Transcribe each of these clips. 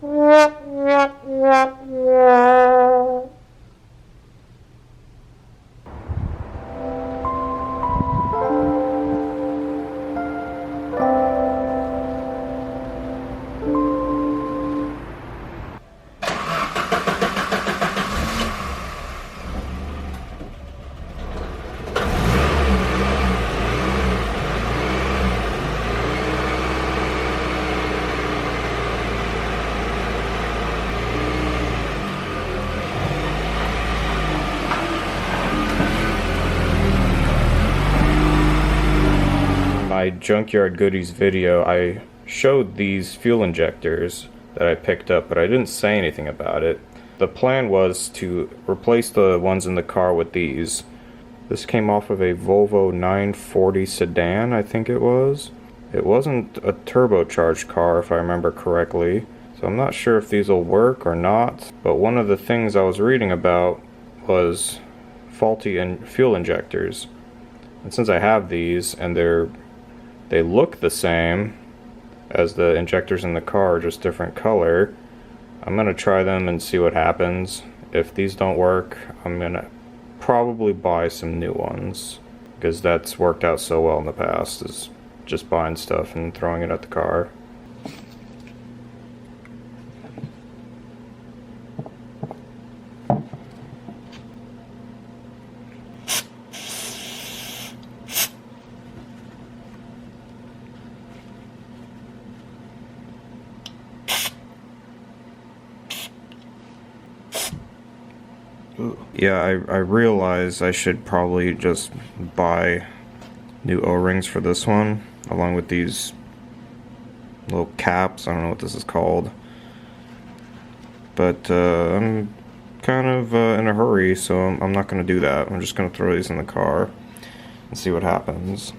My Junkyard Goodies video, I showed these fuel injectors that I picked up, but I didn't say anything about it. The plan was to replace the ones in the car with these. This came off of a Volvo 940 sedan, I think it was. It wasn't a turbocharged car, if I remember correctly, so I'm not sure if these will work or not, but one of the things I was reading about was faulty fuel injectors. And since I have these, and they look the same as the injectors in the car, just different color, I'm gonna try them and see what happens. If these don't work, I'm gonna probably buy some new ones, because that's worked out so well in the past, is just buying stuff and throwing it at the car. Yeah, I realize I should probably just buy new O-rings for this one, along with these little caps. I don't know what this is called. But I'm kind of in a hurry, so I'm not going to do that. I'm just going to throw these in the car and see what happens.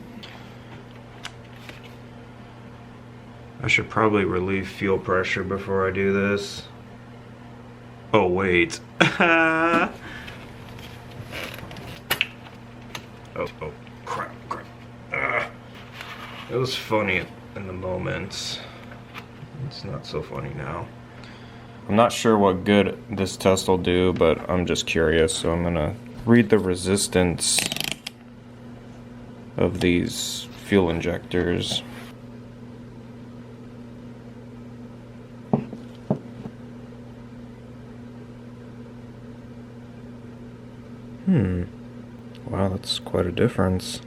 I should probably relieve fuel pressure before I do this. Oh, wait. Oh, crap. It was funny in the moment. It's not so funny now. I'm not sure what good this test will do, but I'm just curious, so I'm gonna read the resistance of these fuel injectors. Wow, that's quite a difference.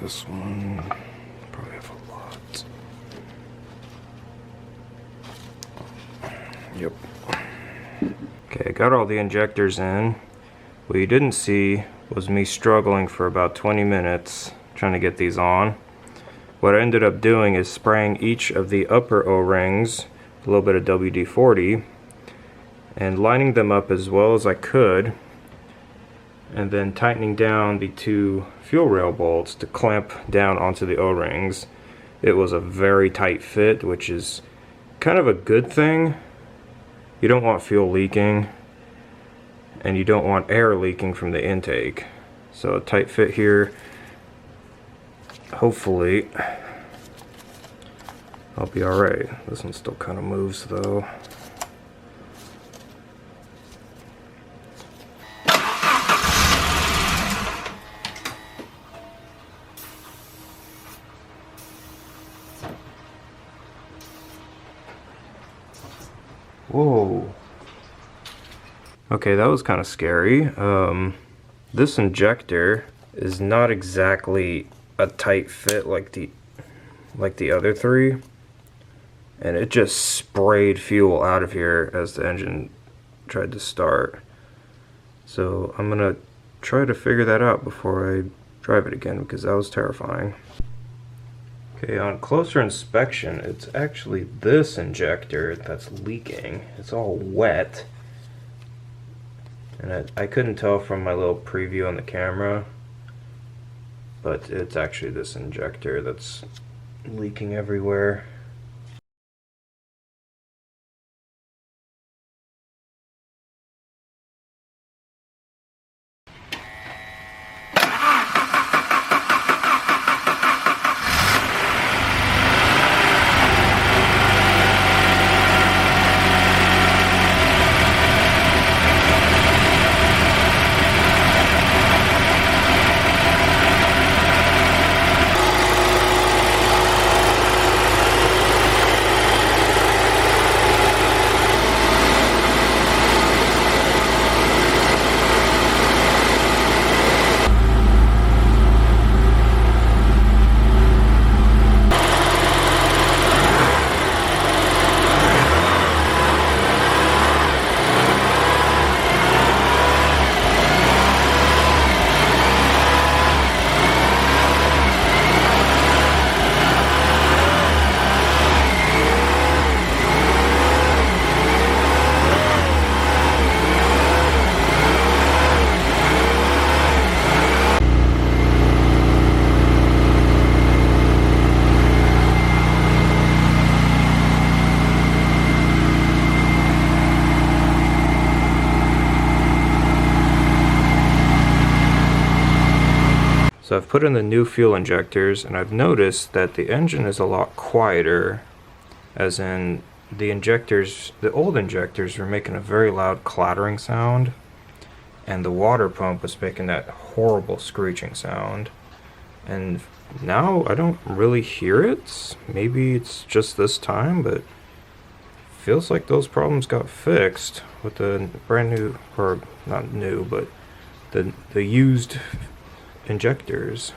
This one probably have a lot. Yep. Okay, I got all the injectors in. What you didn't see was me struggling for about 20 minutes trying to get these on. What I ended up doing is spraying each of the upper O-rings with a little bit of WD-40 and lining them up as well as I could, and then tightening down the two fuel rail bolts to clamp down onto the O-rings. It was a very tight fit, which is kind of a good thing. You don't want fuel leaking, and you don't want air leaking from the intake. So a tight fit here. Hopefully I'll be alright. This one still kind of moves though. Whoa. Okay, that was kind of scary. This injector is not exactly a tight fit like the other three, and it just sprayed fuel out of here as the engine tried to start. So I'm gonna try to figure that out before I drive it again, because that was terrifying. Okay, on closer inspection, it's actually this injector that's leaking. It's all wet, and I couldn't tell from my little preview on the camera, but it's actually this injector that's leaking everywhere. So I've put in the new fuel injectors, and I've noticed that the engine is a lot quieter, as in the injectors, the old injectors were making a very loud clattering sound, and the water pump was making that horrible screeching sound. And now I don't really hear it. Maybe it's just this time, but feels like those problems got fixed with the brand new, or not new, but the used injectors.